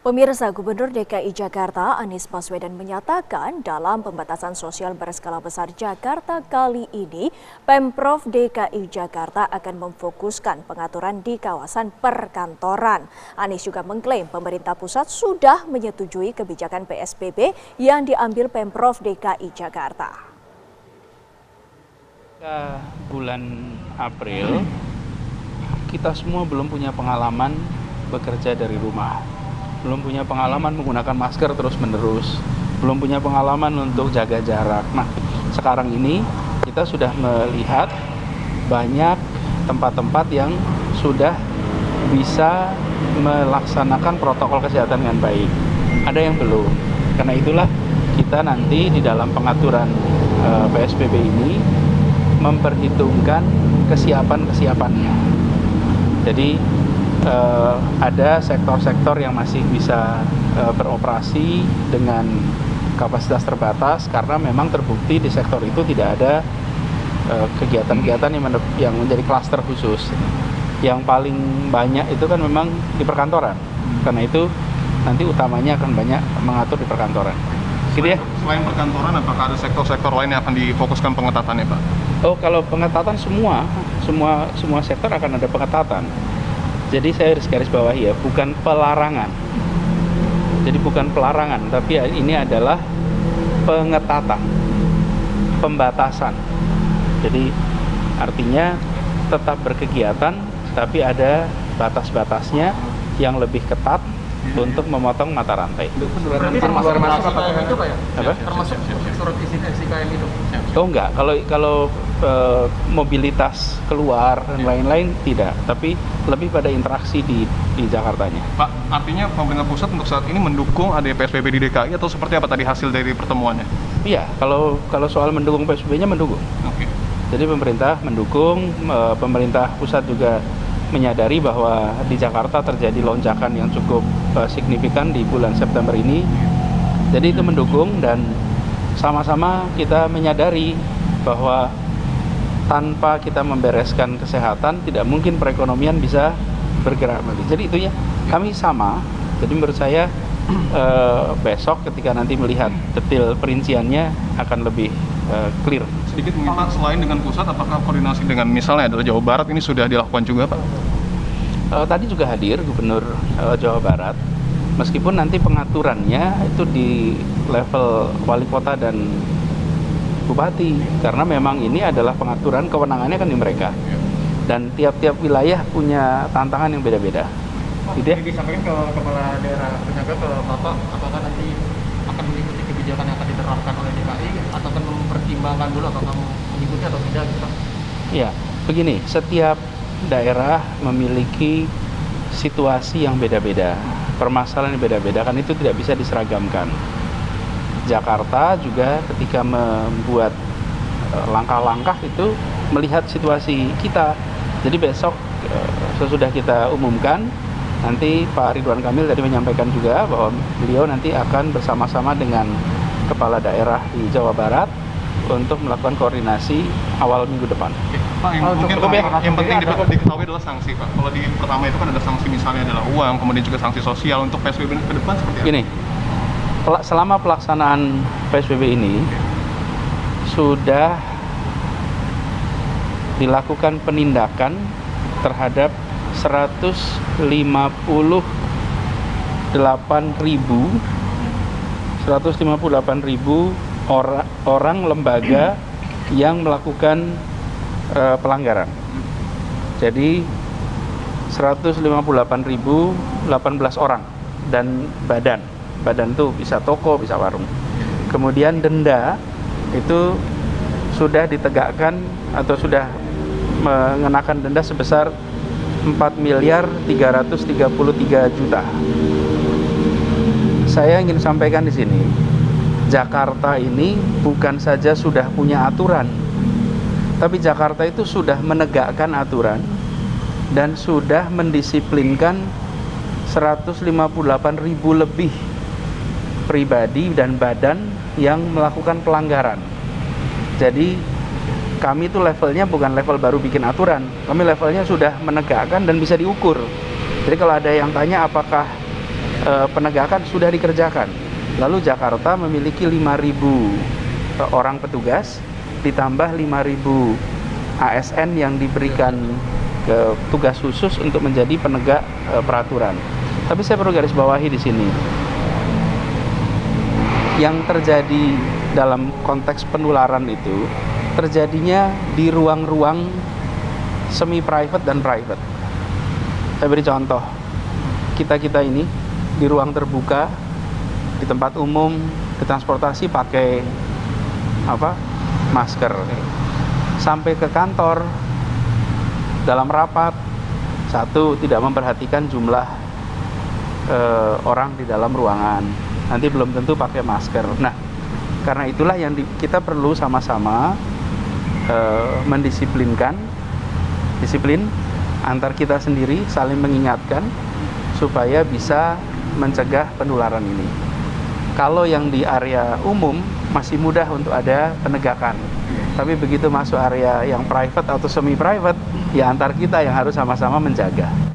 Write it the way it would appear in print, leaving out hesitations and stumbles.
Pemirsa, Gubernur DKI Jakarta Anies Baswedan menyatakan dalam pembatasan sosial berskala besar Jakarta kali ini, Pemprov DKI Jakarta akan memfokuskan pengaturan di kawasan perkantoran. Anies juga mengklaim pemerintah pusat sudah menyetujui kebijakan PSBB yang diambil Pemprov DKI Jakarta. Bulan April, kita semua belum punya pengalaman bekerja dari rumah. Belum punya pengalaman menggunakan masker terus-menerus, belum punya pengalaman untuk jaga jarak. Nah, sekarang ini kita sudah melihat banyak tempat-tempat yang sudah bisa melaksanakan protokol kesehatan dengan baik. Ada yang belum. Karena itulah kita nanti di dalam pengaturan PSBB ini memperhitungkan kesiapan-kesiapannya. Jadi ada sektor-sektor yang masih bisa beroperasi dengan kapasitas terbatas karena memang terbukti di sektor itu tidak ada kegiatan-kegiatan yang menjadi klaster khusus. Yang paling banyak itu kan memang di perkantoran. Karena itu nanti utamanya akan banyak mengatur di perkantoran. Gitu ya? Selain perkantoran, apakah ada sektor-sektor lain yang akan difokuskan pengetatannya, Pak? Oh, kalau pengetatan semua sektor akan ada pengetatan. Jadi saya harus garis bawahi ya, bukan pelarangan. Jadi bukan pelarangan, tapi ini adalah pengetatan, pembatasan. Jadi artinya tetap berkegiatan, tapi ada batas-batasnya yang lebih ketat untuk memotong mata rantai. Berarti termasuk SIKM itu Pak ya? Apa? Termasuk surat izin SIKM itu? Oh enggak, kalau mobilitas keluar dan lain-lain tidak, tapi lebih pada interaksi di Jakartanya. Pak, artinya pemerintah pusat untuk saat ini mendukung ada PSBB di DKI atau seperti apa tadi hasil dari pertemuannya? Iya, kalau soal mendukung PSBB-nya mendukung. Oke. Jadi pemerintah mendukung, pemerintah pusat juga menyadari bahwa di Jakarta terjadi lonjakan yang cukup signifikan di bulan September ini. Jadi itu mendukung dan sama-sama kita menyadari bahwa tanpa kita membereskan kesehatan tidak mungkin perekonomian bisa bergerak lagi. Jadi itu ya kami sama. Jadi menurut saya besok ketika nanti melihat detail perinciannya akan lebih clear. Sedikit mungkin Pak, selain dengan pusat, apakah koordinasi dengan misalnya adalah Jawa Barat ini sudah dilakukan juga Pak? Tadi juga hadir Gubernur Jawa Barat, meskipun nanti pengaturannya itu di level wali kota dan bupati, karena memang ini adalah pengaturan kewenangannya kan di mereka, dan tiap-tiap wilayah punya tantangan yang beda-beda. Gitu ya? Disampaikan ke kepala daerah penjaga ke Bapak, apakah nanti akan mengikuti kebijakan yang akan diterapkan oleh DKI atau akan mempertimbangkan dulu apakah mau mengikuti atau tidak gitu Pak? Ya, begini, setiap daerah memiliki situasi yang beda-beda, permasalahan yang beda-beda, kan itu tidak bisa diseragamkan. Jakarta juga ketika membuat langkah-langkah itu melihat situasi kita. Jadi besok sesudah kita umumkan, nanti Pak Ridwan Kamil tadi menyampaikan juga bahwa beliau nanti akan bersama-sama dengan kepala daerah di Jawa Barat untuk melakukan koordinasi awal minggu depan. Pak, yang penting diketahui adalah sanksi Pak. Kalau di pertama itu kan ada sanksi misalnya adalah uang, kemudian juga sanksi sosial. Untuk PSBB ke depan seperti apa? Gini, selama pelaksanaan PSBB ini sudah dilakukan penindakan terhadap 158.000 orang lembaga yang melakukan pelanggaran. Jadi 158.018 orang dan badan itu bisa toko, bisa warung. Kemudian denda itu sudah ditegakkan atau sudah mengenakan denda sebesar 4.333.000.000. Saya ingin sampaikan di sini, Jakarta ini bukan saja sudah punya aturan, tapi Jakarta itu sudah menegakkan aturan dan sudah mendisiplinkan 158.000 lebih pribadi dan badan yang melakukan pelanggaran. Jadi kami itu levelnya bukan level baru bikin aturan, kami levelnya sudah menegakkan dan bisa diukur. Jadi kalau ada yang tanya apakah penegakan sudah dikerjakan. Lalu Jakarta memiliki 5.000 orang petugas, ditambah 5.000 ASN yang diberikan tugas khusus untuk menjadi penegak peraturan. Tapi saya perlu garis bawahi di sini, yang terjadi dalam konteks penularan itu terjadinya di ruang-ruang semi private dan private. Saya beri contoh, kita ini di ruang terbuka, di tempat umum, di transportasi pakai masker. Sampai ke kantor, dalam rapat, satu, tidak memperhatikan jumlah orang di dalam ruangan, nanti belum tentu pakai masker. Nah, karena itulah yang kita perlu sama-sama mendisiplinkan, disiplin antar kita sendiri, saling mengingatkan supaya bisa mencegah penularan ini. Kalau yang di area umum masih mudah untuk ada penegakan, tapi begitu masuk area yang private atau semi private, ya antar kita yang harus sama-sama menjaga.